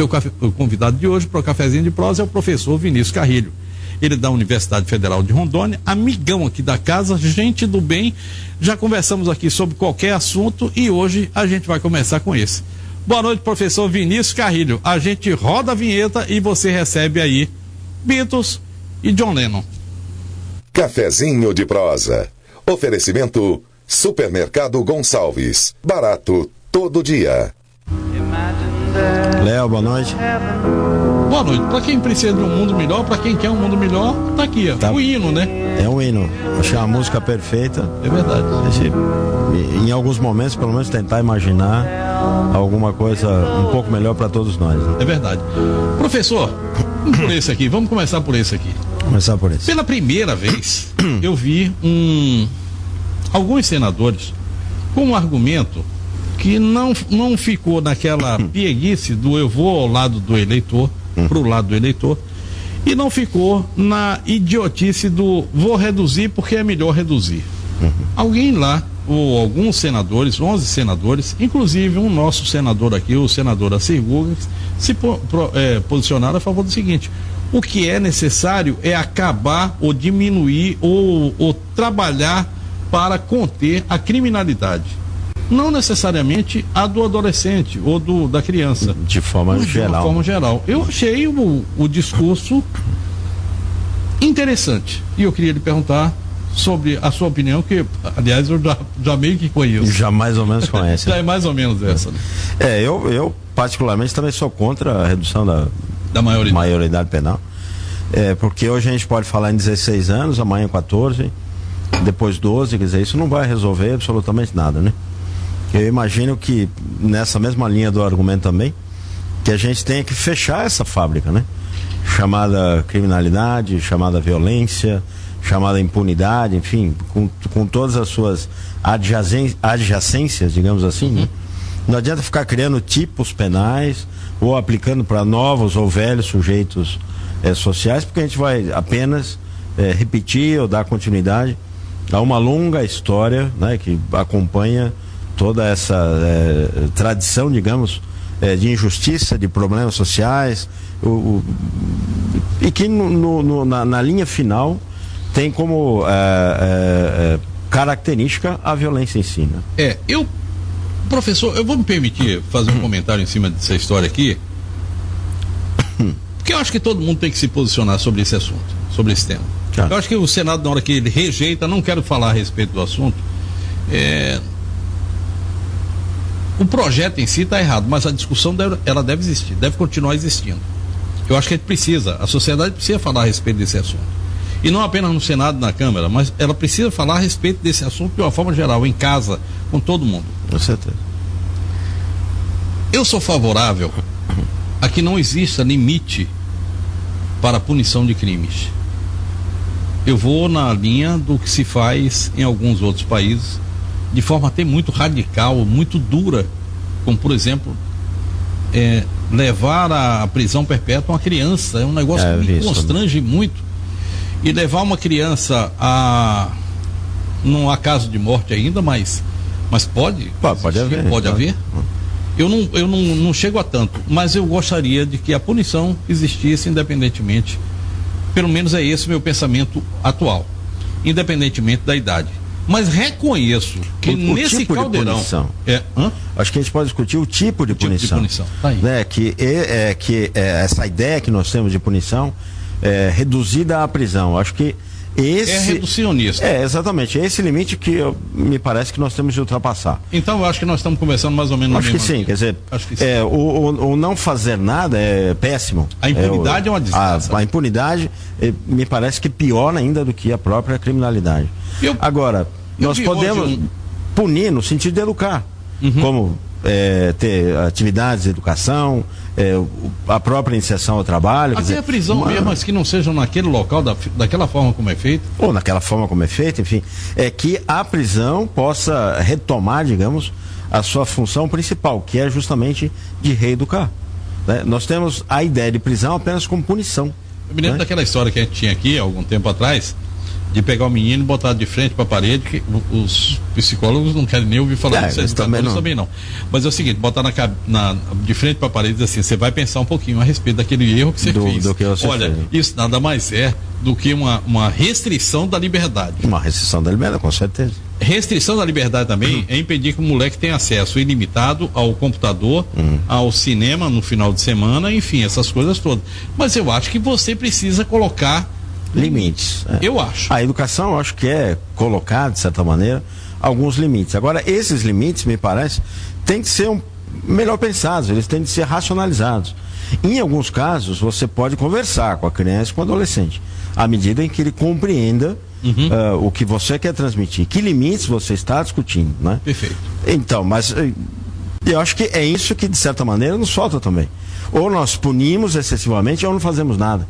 O convidado de hoje para o Cafezinho de Prosa é o professor Vinícius Carrilho. Ele é da Universidade Federal de Rondônia, amigão aqui da casa, gente do bem. Já conversamos aqui sobre qualquer assunto e hoje a gente vai começar com esse. Boa noite, professor Vinícius Carrilho. A gente roda a vinheta e você recebe aí Beatles e John Lennon. Cafezinho de Prosa. Oferecimento Supermercado Gonçalves. Barato todo dia. Léo, boa noite. Boa noite. Para quem precisa de um mundo melhor, para quem quer um mundo melhor, tá aqui, ó. Tá. O hino, né? É um hino. Acho que é uma música perfeita. É verdade. Em alguns momentos, pelo menos, tentar imaginar alguma coisa um pouco melhor para todos nós. Né? É verdade. Professor, vamos por esse aqui. Vamos começar por esse aqui. Começar por esse. Pela primeira vez, eu vi alguns senadores com um argumento que não ficou naquela pieguice do eu vou ao lado do eleitor, pro lado do eleitor, e não ficou na idiotice do vou reduzir porque é melhor reduzir. Alguém lá, ou alguns senadores, 11 senadores, inclusive um nosso senador aqui, o senador Assir Gugas, se posicionaram a favor do seguinte: o que é necessário é acabar ou diminuir ou trabalhar para conter a criminalidade. Não necessariamente a do adolescente ou da criança. De forma geral. Eu achei o discurso interessante. E eu queria lhe perguntar sobre a sua opinião, que, aliás, eu já meio que conheço. Já mais ou menos conhece. Já é mais ou menos essa. Né? Eu particularmente também sou contra a redução da maioridade penal. Porque hoje a gente pode falar em 16 anos, amanhã 14, depois 12, quer dizer, isso não vai resolver absolutamente nada, né? Eu imagino que nessa mesma linha do argumento também, que a gente tenha que fechar essa fábrica, né? Chamada criminalidade, chamada violência, chamada impunidade, enfim, com todas as suas adjacências, digamos assim, né? Não adianta ficar criando tipos penais ou aplicando para novos ou velhos sujeitos sociais, porque a gente vai apenas repetir ou dar continuidade a uma longa história, né, que acompanha toda essa tradição, digamos, de injustiça, de problemas sociais, e que na linha final tem como característica a violência em si. Né? Professor, eu vou me permitir fazer um comentário em cima dessa história aqui, porque eu acho que todo mundo tem que se posicionar sobre esse assunto, sobre esse tema. Eu acho que o Senado, na hora que ele rejeita, não quero falar a respeito do assunto, o projeto em si está errado, mas a discussão ela deve existir, deve continuar existindo. Eu acho que a sociedade precisa falar a respeito desse assunto. E não apenas no Senado, na Câmara, mas ela precisa falar a respeito desse assunto de uma forma geral, em casa, com todo mundo. Com certeza. Eu sou favorável a que não exista limite para a punição de crimes. Eu vou na linha do que se faz em alguns outros países, de forma até muito radical, muito dura, como por exemplo levar à prisão perpétua uma criança. É um negócio que me constrange muito. E levar uma criança não há caso de morte ainda, mas pode haver. Eu não chego a tanto, mas eu gostaria de que a punição existisse independente, pelo menos é esse o meu pensamento atual, independentemente da idade. Mas reconheço que nesse tipo caldeirão... Acho que a gente pode discutir o tipo de punição. Tá aí. Né? Essa ideia que nós temos de punição reduzida à prisão. Acho que esse... É reducionista. Exatamente. É esse limite que me parece que nós temos de ultrapassar. Então eu acho que nós estamos conversando mais ou menos na mesma linha. Sim, quer dizer, o não fazer nada é péssimo. A impunidade é uma desgraça. A impunidade me parece que pior ainda do que a própria criminalidade. Agora, nós podemos punir no sentido de educar, como ter atividades de educação, a própria inserção ao trabalho. Até a prisão mesmo, mas que não sejam naquele local, daquela forma como é feito. Ou naquela forma como é feito, enfim. Que a prisão possa retomar, digamos, a sua função principal, que é justamente de reeducar. Né? Nós temos a ideia de prisão apenas como punição. Eu me lembro daquela história que a gente tinha aqui há algum tempo atrás, De pegar o menino e botar de frente para a parede, que os psicólogos não querem nem ouvir falar disso, os educadores também não. Mas é o seguinte, botar de frente para a parede e dizer assim, você vai pensar um pouquinho a respeito daquele erro que você fez. Olha, isso nada mais é do que uma restrição da liberdade. Uma restrição da liberdade, com certeza. Restrição da liberdade também é impedir que o moleque tenha acesso ilimitado ao computador, ao cinema no final de semana, enfim, essas coisas todas. Mas eu acho que você precisa colocar limites. Eu acho. A educação, eu acho que é colocar, de certa maneira, alguns limites. Agora, esses limites, me parece, têm que ser melhor pensados, eles têm que ser racionalizados. Em alguns casos, você pode conversar com a criança e com o adolescente, à medida em que ele compreenda o que você quer transmitir, que limites você está discutindo, né? Perfeito. Então, mas eu acho que é isso que, de certa maneira, nos falta também. Ou nós punimos excessivamente ou não fazemos nada.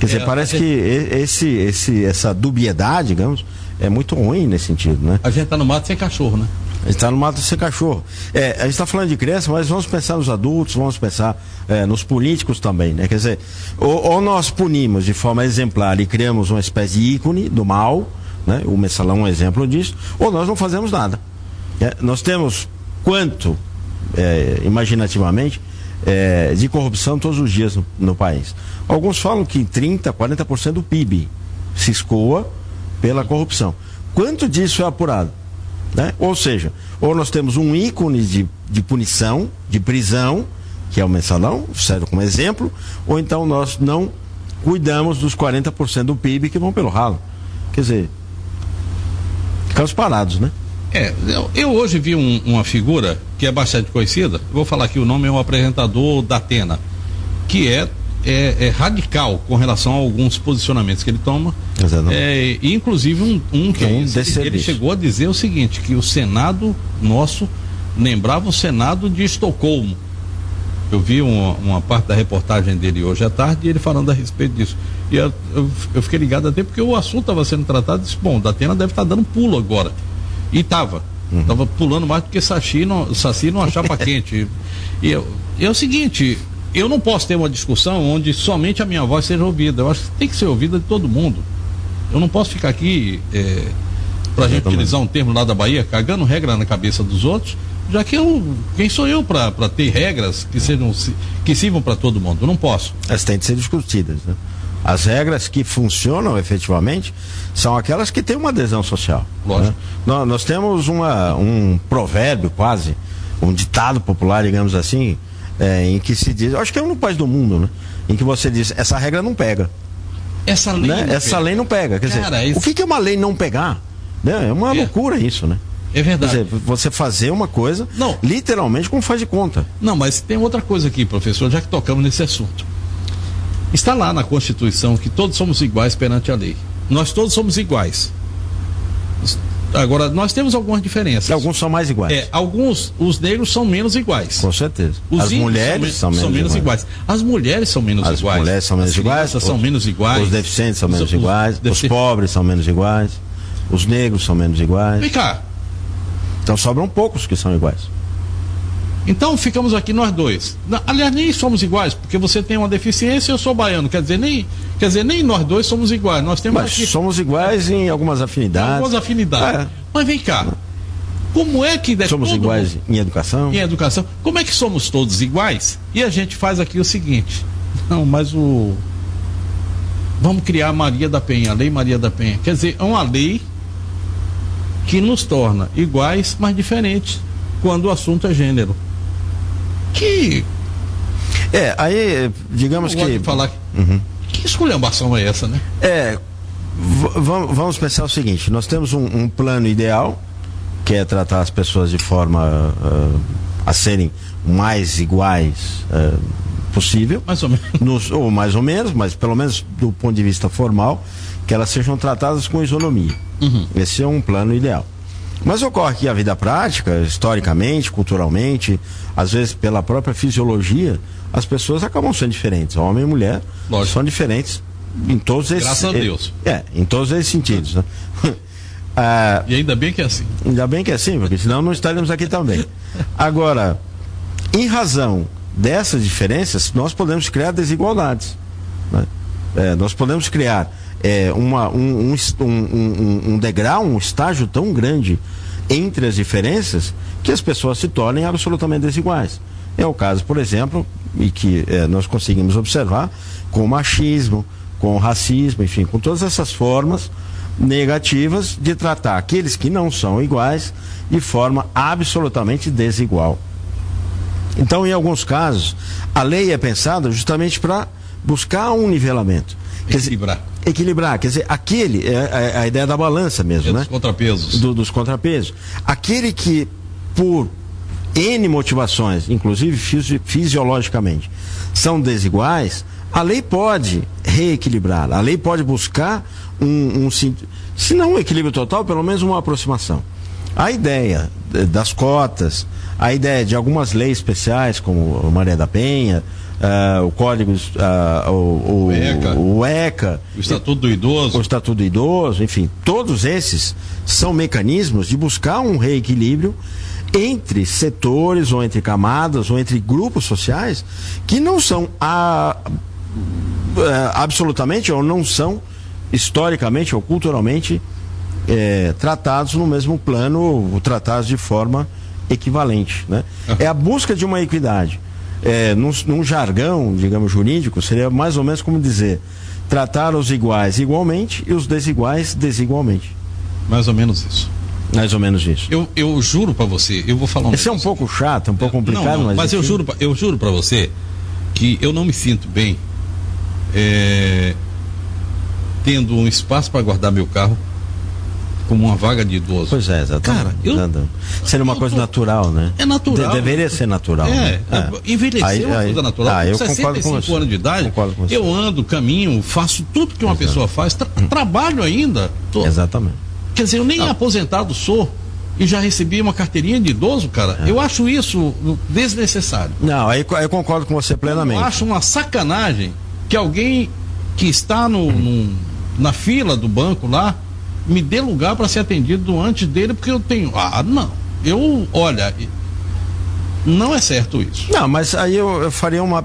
Quer dizer, parece que essa dubiedade, digamos, é muito ruim nesse sentido, né? A gente está no mato sem cachorro, né? A gente está no mato sem cachorro. A gente está falando de criança, mas vamos pensar nos adultos, vamos pensar nos políticos também, né? Quer dizer, ou nós punimos de forma exemplar e criamos uma espécie de ícone do mal, né? O Mensalão é um exemplo disso, ou nós não fazemos nada. Nós temos quanto, imaginativamente, de corrupção todos os dias no país. Alguns falam que 30%, 40% do PIB se escoa pela corrupção. Quanto disso é apurado? Né? Ou seja, ou nós temos um ícone de punição, de prisão, que é o Mensalão, serve como exemplo, ou então nós não cuidamos dos 40% do PIB que vão pelo ralo. Quer dizer, ficamos parados, né? Eu hoje vi uma figura que é bastante conhecida, vou falar aqui o nome, é um apresentador da Atena, que é radical com relação a alguns posicionamentos que ele toma, inclusive ele chegou a dizer o seguinte, que o Senado nosso lembrava o Senado de Estocolmo. Eu vi uma parte da reportagem dele hoje à tarde, ele falando a respeito disso, e eu fiquei ligado até porque o assunto estava sendo tratado, e disse, bom, da Atena deve estar dando pulo agora. E estava pulando mais do que Saci numa chapa quente. E é o seguinte, eu não posso ter uma discussão onde somente a minha voz seja ouvida. Eu acho que tem que ser ouvida de todo mundo. Eu não posso ficar aqui, pra gente utilizar um termo lá da Bahia, cagando regra na cabeça dos outros, já que quem sou eu para ter regras que sirvam para todo mundo? Eu não posso. Elas têm de ser discutidas, né? As regras que funcionam efetivamente são aquelas que têm uma adesão social. Lógico. Né? Nós temos um provérbio quase, um ditado popular, digamos assim, em que se diz, acho que é um país do mundo, né? Em que você diz, essa regra não pega. Essa lei, né? Lei não pega. Quer dizer, o que é uma lei não pegar? Né? É uma loucura isso, né? É verdade. Quer dizer, você fazer uma coisa, literalmente como faz de conta. Não, mas tem outra coisa aqui, professor, já que tocamos nesse assunto. Está lá na Constituição que todos somos iguais perante a lei. Nós todos somos iguais. Agora, nós temos algumas diferenças. Alguns são mais iguais. Os negros são menos iguais. Com certeza. As mulheres são menos iguais. As mulheres são menos iguais. As mulheres são menos iguais. São menos iguais. Os deficientes são menos iguais. Os pobres são menos iguais. Os negros são menos iguais. Vem cá. Então sobram poucos que são iguais. Então ficamos aqui nós dois. Aliás, nem somos iguais, porque você tem uma deficiência e eu sou baiano. Quer dizer, nem nós dois somos iguais. Nós temos aqui... somos iguais em algumas afinidades. Algumas afinidades. Mas vem cá. Como é que... Somos iguais em educação? Em educação. Como é que somos todos iguais? E a gente faz aqui o seguinte. Não, mas vamos criar a Maria da Penha, a Lei Maria da Penha. Quer dizer, é uma lei que nos torna iguais, mas diferentes, quando o assunto é gênero. Aí, digamos que... falar que esculhambação é essa, né? Vamos pensar o seguinte, nós temos um plano ideal, que é tratar as pessoas de forma a serem mais iguais possível. Mais ou menos. Ou mais ou menos, mas pelo menos do ponto de vista formal, que elas sejam tratadas com isonomia. Esse é um plano ideal. Mas ocorre que a vida prática, historicamente, culturalmente, às vezes pela própria fisiologia, as pessoas acabam sendo diferentes. Homem e mulher são diferentes em todos esses... Graças a Deus. Em todos esses sentidos, né? E ainda bem que é assim. Ainda bem que é assim, porque senão não estaríamos aqui também. Agora, em razão dessas diferenças, nós podemos criar desigualdades, né? Nós podemos criar um degrau, um estágio tão grande entre as diferenças que as pessoas se tornem absolutamente desiguais. É o caso, por exemplo, e que nós conseguimos observar com o machismo, com o racismo, enfim, com todas essas formas negativas de tratar aqueles que não são iguais de forma absolutamente desigual. Então, em alguns casos, a lei é pensada justamente para buscar um nivelamento. Equilibrar, quer dizer, aquele, a ideia da balança mesmo, né? Dos contrapesos. Dos contrapesos. Aquele que, por N motivações, inclusive fisiologicamente, são desiguais, a lei pode reequilibrar, a lei pode buscar se não um equilíbrio total, pelo menos uma aproximação. A ideia das cotas, a ideia de algumas leis especiais, como o Maria da Penha, o Código, o ECA, o Estatuto do Idoso. O Estatuto do Idoso, enfim, todos esses são mecanismos de buscar um reequilíbrio entre setores, ou entre camadas, ou entre grupos sociais que não são absolutamente, ou não são historicamente ou culturalmente tratados no mesmo plano, ou tratados de forma equivalente, né? É a busca de uma equidade. Num jargão, digamos, jurídico, seria mais ou menos como dizer: tratar os iguais igualmente e os desiguais desigualmente. Mais ou menos isso. Mais ou menos isso. Eu juro para você, eu vou falar Esse é um pouco chato, um pouco complicado, mas eu juro para você que eu não me sinto bem tendo um espaço para guardar meu carro como uma vaga de idoso. Pois é, exatamente. Cara, seria uma coisa natural, né? É natural. Deveria ser natural. Envelhecer é uma coisa natural. Eu com 65 anos de idade, eu ando, caminho, faço tudo que uma pessoa faz, trabalho ainda. Exatamente. Quer dizer, eu nem aposentado sou e já recebi uma carteirinha de idoso, cara. Eu acho isso desnecessário. Não, aí eu concordo com você plenamente. Eu acho uma sacanagem que alguém que está na fila do banco lá me dê lugar para ser atendido antes dele, porque eu tenho. Olha, não é certo isso. Não, mas aí eu faria uma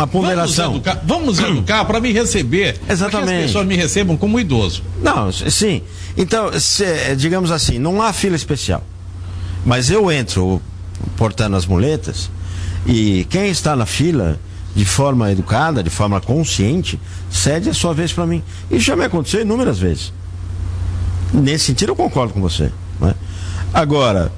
ponderação. Vamos educar para me receber. Exatamente. Para que as pessoas me recebam como idoso. Não, sim. Então, digamos assim, não há fila especial. Mas eu entro portando as muletas e quem está na fila, de forma educada, de forma consciente, cede a sua vez para mim. Isso já me aconteceu inúmeras vezes. Nesse sentido eu concordo com você, né? Agora,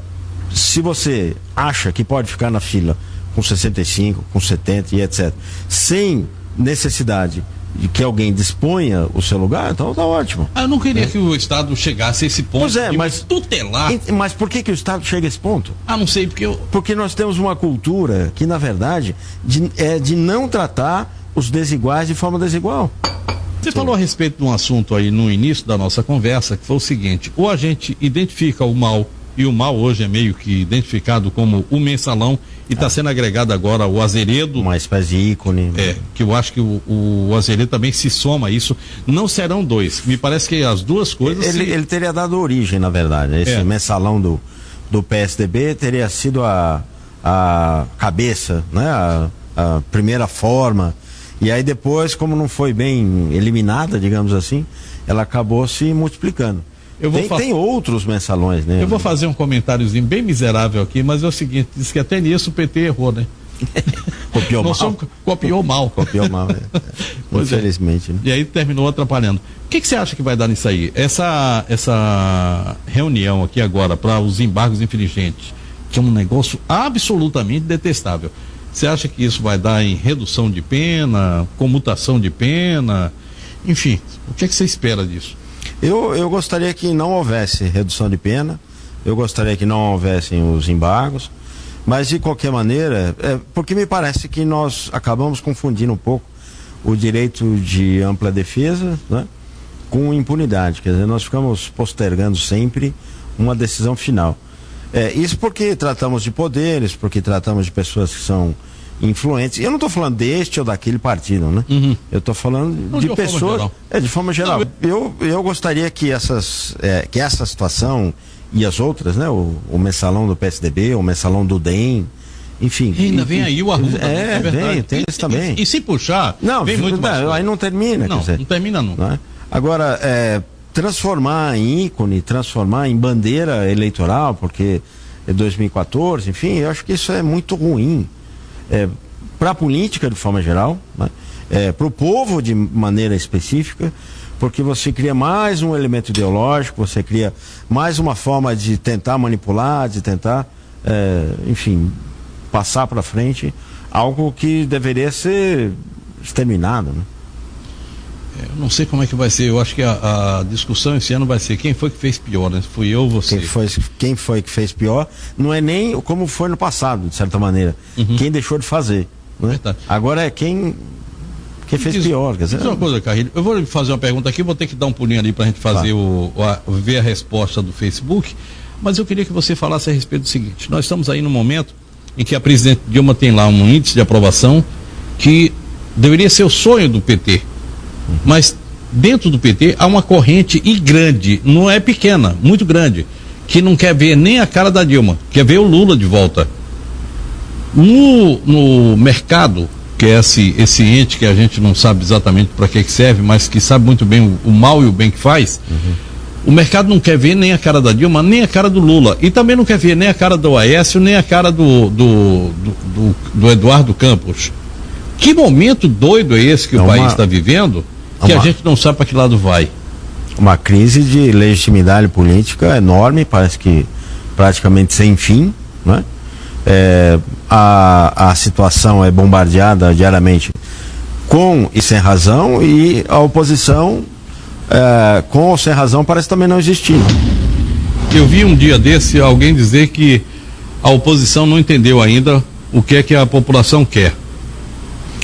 se você acha que pode ficar na fila com 65, com 70 e etc, sem necessidade de que alguém disponha o seu lugar, então tá ótimo. Eu não queria que o Estado chegasse a esse ponto. Pois é, mas tutelar. Mas por que o Estado chega a esse ponto? Não sei, porque nós temos uma cultura que, na verdade, é de não tratar os desiguais de forma desigual. Você falou a respeito de um assunto aí no início da nossa conversa, que foi o seguinte: ou a gente identifica o mal, e o mal hoje é meio que identificado como o mensalão, e está sendo agregado agora o Azeredo. Uma espécie de ícone. Que eu acho que o Azeredo também se soma a isso. Não serão dois. Me parece que as duas coisas. Ele teria dado origem, na verdade. Esse mensalão do PSDB teria sido a cabeça, né? A primeira forma. E aí depois, como não foi bem eliminada, digamos assim, ela acabou se multiplicando. Tem outros mensalões, né? Eu vou fazer um comentáriozinho bem miserável aqui, mas é o seguinte: diz que até nisso o PT errou, né? Copiou mal. Copiou mal. Copiou mal, infelizmente. Né? E aí terminou atrapalhando. O que você acha que vai dar nisso aí? Essa reunião aqui agora para os embargos infringentes, que é um negócio absolutamente detestável. Você acha que isso vai dar em redução de pena, comutação de pena? Enfim, o que você espera disso? Eu gostaria que não houvesse redução de pena, eu gostaria que não houvessem os embargos, mas de qualquer maneira, porque me parece que nós acabamos confundindo um pouco o direito de ampla defesa, né, com impunidade. Quer dizer, nós ficamos postergando sempre uma decisão final. Isso porque tratamos de poderes, porque tratamos de pessoas que são influentes. Eu não estou falando deste ou daquele partido, né? Uhum. Eu estou falando de pessoas. De forma geral. Eu gostaria que essa situação e as outras, né? O mensalão do PSDB, o mensalão do DEM, enfim. Ainda vem aí o Arruda. Vem, tem isso também. E se puxar, não, vem muito mais. Aí não termina. Não termina não. Não é? Agora, transformar em ícone, transformar em bandeira eleitoral, porque é 2014, enfim, eu acho que isso é muito ruim. Para a política de forma geral, né? Para o povo de maneira específica, porque você cria mais um elemento ideológico, você cria mais uma forma de tentar manipular, de tentar, enfim, passar para frente algo que deveria ser exterminado, né? Eu não sei como é que vai ser. Eu acho que a discussão esse ano vai ser quem foi que fez pior, né? Fui eu ou você? Quem foi que fez pior não é nem como foi no passado, de certa maneira. Quem deixou de fazer, né? Agora é quem fez pior. Quer dizer, uma coisa, Carrilho, eu vou fazer uma pergunta aqui, vou ter que dar um pulinho ali pra gente fazer ver a resposta do Facebook, mas eu queria que você falasse a respeito do seguinte: nós estamos aí no momento em que a presidente Dilma tem lá um índice de aprovação que deveria ser o sonho do PT. Mas dentro do PT há uma corrente grande, não é pequena, muito grande, que não quer ver nem a cara da Dilma, quer ver o Lula de volta. No mercado, que é esse ente que a gente não sabe exatamente para que serve, mas que sabe muito bem o mal e o bem que faz, o mercado não quer ver nem a cara da Dilma, nem a cara do Lula. E também não quer ver nem a cara do Aécio, nem a cara do Eduardo Campos. Que momento doido é esse que o país está vivendo, que a gente não sabe para que lado vai? Uma crise de legitimidade política enorme, parece que praticamente sem fim, né? A situação é bombardeada diariamente com e sem razão, e a oposição com ou sem razão parece também não existir. Eu vi um dia desse alguém dizer que a oposição não entendeu ainda o que é que a população quer.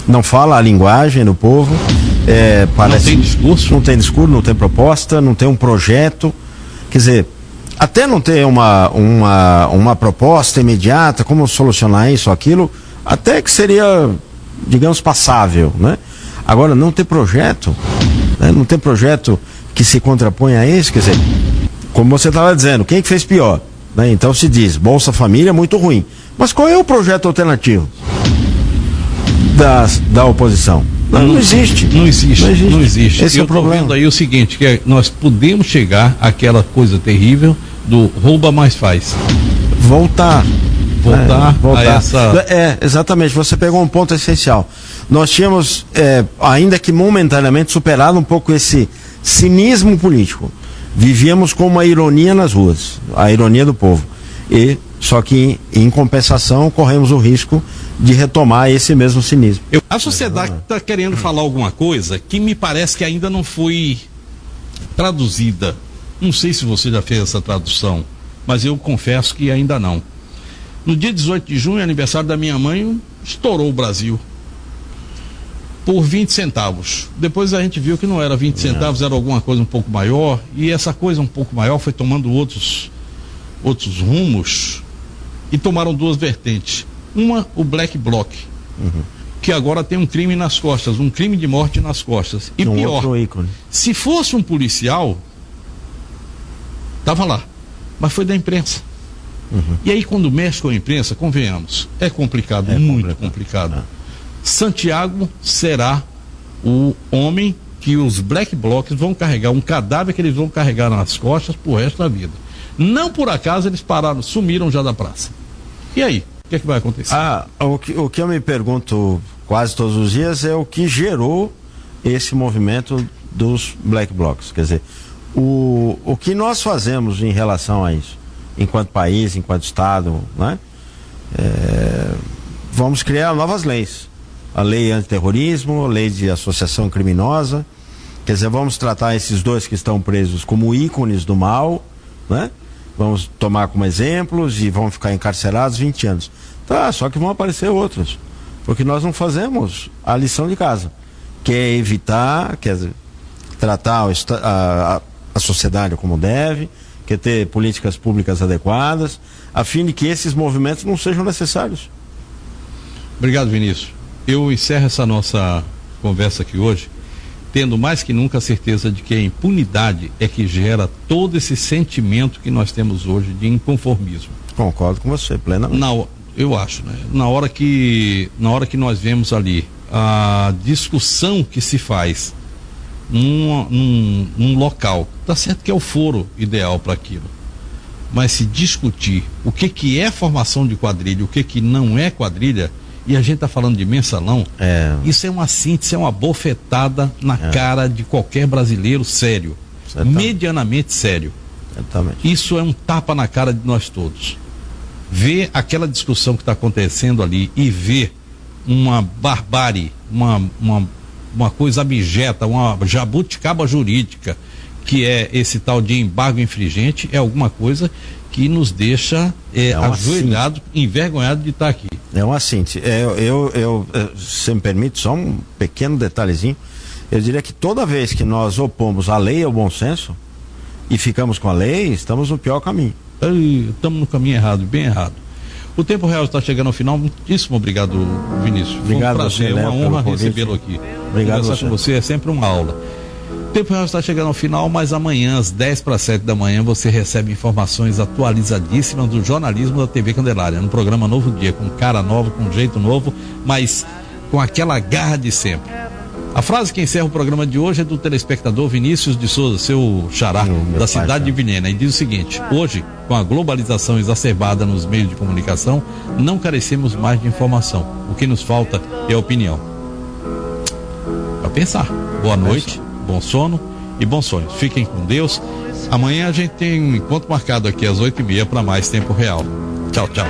Não fala a linguagem do povo, parece, não tem discurso, não tem proposta, não tem um projeto. Quer dizer, até não ter uma proposta imediata, como solucionar isso ou aquilo, até que seria, digamos, passável, né? Agora, não ter projeto, né? Não ter projeto que se contraponha a esse, quer dizer, como você estava dizendo, quem que fez pior? Né? Então se diz, Bolsa Família é muito ruim. Mas qual é o projeto alternativo da oposição? Não existe. Não existe. Esse é o problema. Vendo aí o seguinte, que nós podemos chegar àquela coisa terrível do rouba mais faz. Voltar a essa... exatamente, você pegou um ponto essencial. Nós tínhamos, ainda que momentaneamente, superado um pouco esse cinismo político. Vivíamos com uma ironia nas ruas, a ironia do povo. Só que, em compensação, corremos o risco de retomar esse mesmo cinismo. A sociedade está querendo falar alguma coisa que me parece que ainda não foi traduzida. Não sei se você já fez essa tradução, mas eu confesso que ainda não. No dia 18 de junho, aniversário da minha mãe, estourou o Brasil por 20 centavos. Depois a gente viu que não era 20 centavos, era alguma coisa um pouco maior, e essa coisa um pouco maior foi tomando outros rumos, e tomaram duas vertentes. Uma, o Black Bloc, que agora tem um crime nas costas, um crime de morte nas costas. E pior, se fosse um policial, estava lá, mas foi da imprensa. E aí, quando mexe com a imprensa, convenhamos, é complicado, muito complicado. Santiago será o homem que os Black Blocs vão carregar, um cadáver que eles vão carregar nas costas pro resto da vida. Não por acaso eles pararam, sumiram já da praça. E aí, o que é que vai acontecer? O que eu me pergunto quase todos os dias é o que gerou esse movimento dos Black Blocs. Quer dizer, o que nós fazemos em relação a isso, enquanto país, enquanto Estado, né? Vamos criar novas leis. A lei antiterrorismo, a lei de associação criminosa. Quer dizer, vamos tratar esses dois que estão presos como ícones do mal, né? Vamos tomar como exemplos e vão ficar encarcerados 20 anos. Tá, só que vão aparecer outros, porque nós não fazemos a lição de casa, que é evitar, quer dizer, tratar a sociedade como deve, que é ter políticas públicas adequadas, a fim de que esses movimentos não sejam necessários. Obrigado, Vinícius. Eu encerro essa nossa conversa aqui hoje, tendo mais que nunca a certeza de que a impunidade é que gera todo esse sentimento que nós temos hoje de inconformismo. Concordo com você, plenamente. eu acho, né? Na hora que nós vemos ali a discussão que se faz num local, tá certo que é o foro ideal para aquilo, mas se discutir o que é formação de quadrilha, o que não é quadrilha, e a gente tá falando de mensalão, isso é uma síntese, é uma bofetada na cara de qualquer brasileiro sério, medianamente sério. Isso é um tapa na cara de nós todos. Ver aquela discussão que está acontecendo ali e ver uma barbárie, uma coisa abjeta, uma jabuticaba jurídica, que é esse tal de embargo infringente, é alguma coisa que nos deixa ajoelhado, envergonhado de estar aqui. É uma síntese. Se me permite, só um pequeno detalhezinho. Eu diria que toda vez que nós opomos a lei ao bom senso e ficamos com a lei, estamos no pior caminho. Estamos no caminho errado, bem errado. O Tempo Real está chegando ao final. Muitíssimo obrigado, Vinícius. Obrigado, foi um prazer, você, uma honra recebê-lo aqui. Obrigado. Conversar com você é sempre uma aula. O Tempo Real está chegando ao final, mas amanhã, às 6:50 da manhã, você recebe informações atualizadíssimas do jornalismo da TV Candelária, no programa Novo Dia, com cara nova, com jeito novo, mas com aquela garra de sempre. A frase que encerra o programa de hoje é do telespectador Vinícius de Souza, seu xará, da cidade de Vilhena, e diz o seguinte: hoje, com a globalização exacerbada nos meios de comunicação, não carecemos mais de informação. O que nos falta é opinião. Para pensar. Boa noite, bom sono e bons sonhos. Fiquem com Deus. Amanhã a gente tem um encontro marcado aqui às 8:30 para mais Tempo Real. Tchau, tchau.